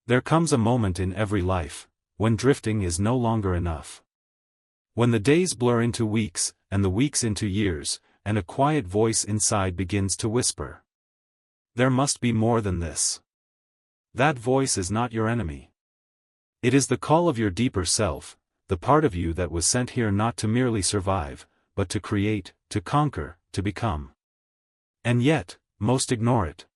There comes a moment in every life, when drifting is no longer enough. When the days blur into weeks, and the weeks into years, and a quiet voice inside begins to whisper. There must be more than this. That voice is not your enemy. It is the call of your deeper self, the part of you that was sent here not to merely survive, but to create, to conquer, to become. And yet, most ignore it.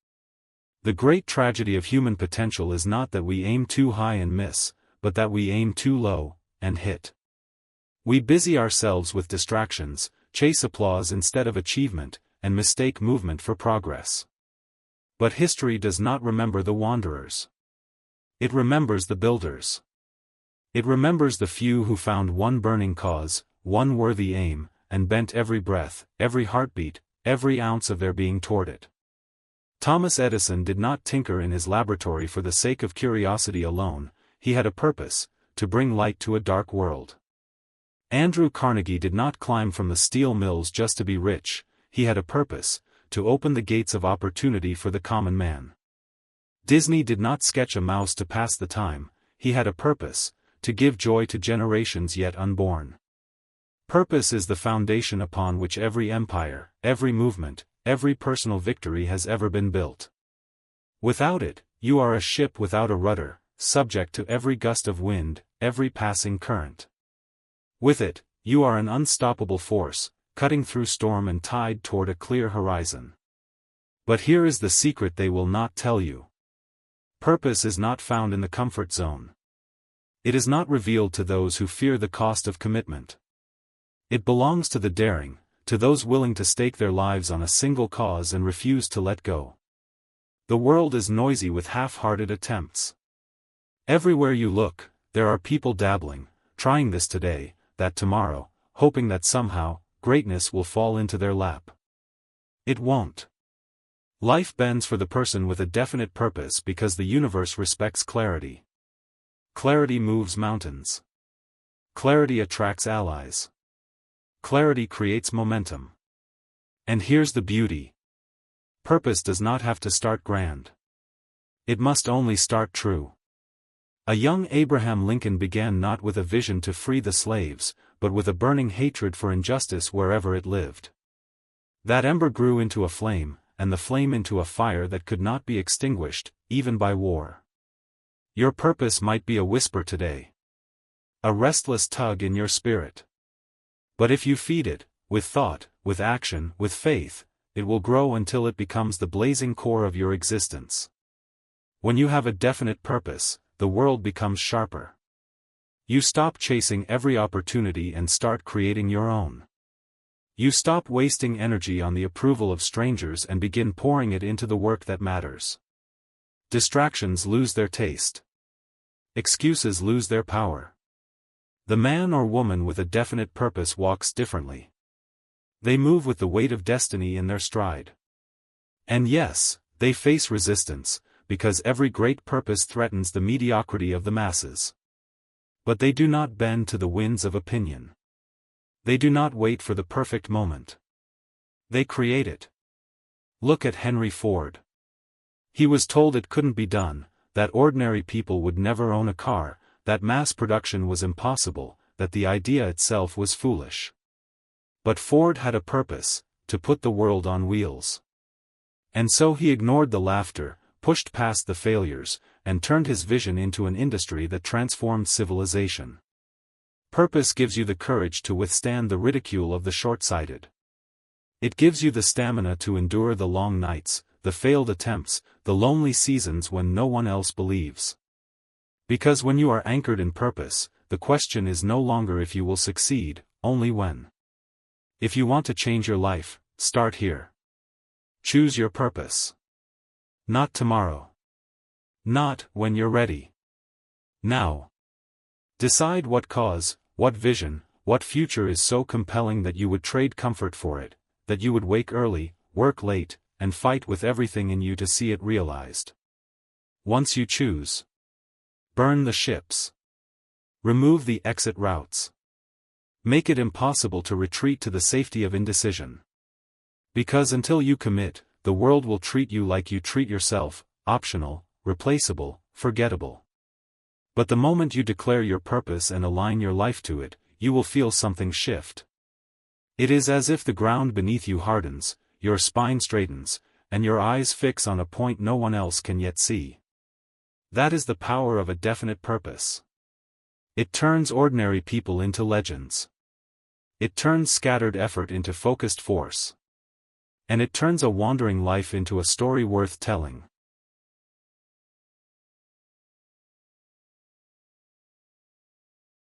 The great tragedy of human potential is not that we aim too high and miss, but that we aim too low, and hit. We busy ourselves with distractions, chase applause instead of achievement, and mistake movement for progress. But history does not remember the wanderers. It remembers the builders. It remembers the few who found one burning cause, one worthy aim, and bent every breath, every heartbeat, every ounce of their being toward it. Thomas Edison did not tinker in his laboratory for the sake of curiosity alone. He had a purpose, to bring light to a dark world. Andrew Carnegie did not climb from the steel mills just to be rich. He had a purpose, to open the gates of opportunity for the common man. Disney did not sketch a mouse to pass the time. He had a purpose, to give joy to generations yet unborn. Purpose is the foundation upon which every empire, every movement, every personal victory has ever been built. Without it, you are a ship without a rudder, subject to every gust of wind, every passing current. With it, you are an unstoppable force, cutting through storm and tide toward a clear horizon. But here is the secret they will not tell you. Purpose is not found in the comfort zone. It is not revealed to those who fear the cost of commitment. It belongs to the daring, to those willing to stake their lives on a single cause and refuse to let go. The world is noisy with half-hearted attempts. Everywhere you look, there are people dabbling, trying this today, that tomorrow, hoping that somehow, greatness will fall into their lap. It won't. Life bends for the person with a definite purpose because the universe respects clarity. Clarity moves mountains. Clarity attracts allies. Clarity creates momentum. And here's the beauty. Purpose does not have to start grand. It must only start true. A young Abraham Lincoln began not with a vision to free the slaves, but with a burning hatred for injustice wherever it lived. That ember grew into a flame, and the flame into a fire that could not be extinguished, even by war. Your purpose might be a whisper today. A restless tug in your spirit. But if you feed it, with thought, with action, with faith, it will grow until it becomes the blazing core of your existence. When you have a definite purpose, the world becomes sharper. You stop chasing every opportunity and start creating your own. You stop wasting energy on the approval of strangers and begin pouring it into the work that matters. Distractions lose their taste. Excuses lose their power. The man or woman with a definite purpose walks differently. They move with the weight of destiny in their stride. And yes, they face resistance, because every great purpose threatens the mediocrity of the masses. But they do not bend to the winds of opinion. They do not wait for the perfect moment. They create it. Look at Henry Ford. He was told it couldn't be done, that ordinary people would never own a car, that mass production was impossible, that the idea itself was foolish. But Ford had a purpose, to put the world on wheels. And so he ignored the laughter, pushed past the failures, and turned his vision into an industry that transformed civilization. Purpose gives you the courage to withstand the ridicule of the short-sighted. It gives you the stamina to endure the long nights, the failed attempts, the lonely seasons when no one else believes. Because when you are anchored in purpose, the question is no longer if you will succeed, only when. If you want to change your life, start here. Choose your purpose. Not tomorrow. Not when you're ready. Now. Decide what cause, what vision, what future is so compelling that you would trade comfort for it, that you would wake early, work late, and fight with everything in you to see it realized. Once you choose. Burn the ships. Remove the exit routes. Make it impossible to retreat to the safety of indecision. Because until you commit, the world will treat you like you treat yourself, optional, replaceable, forgettable. But the moment you declare your purpose and align your life to it, you will feel something shift. It is as if the ground beneath you hardens, your spine straightens, and your eyes fix on a point no one else can yet see. That is the power of a definite purpose. It turns ordinary people into legends. It turns scattered effort into focused force. And it turns a wandering life into a story worth telling.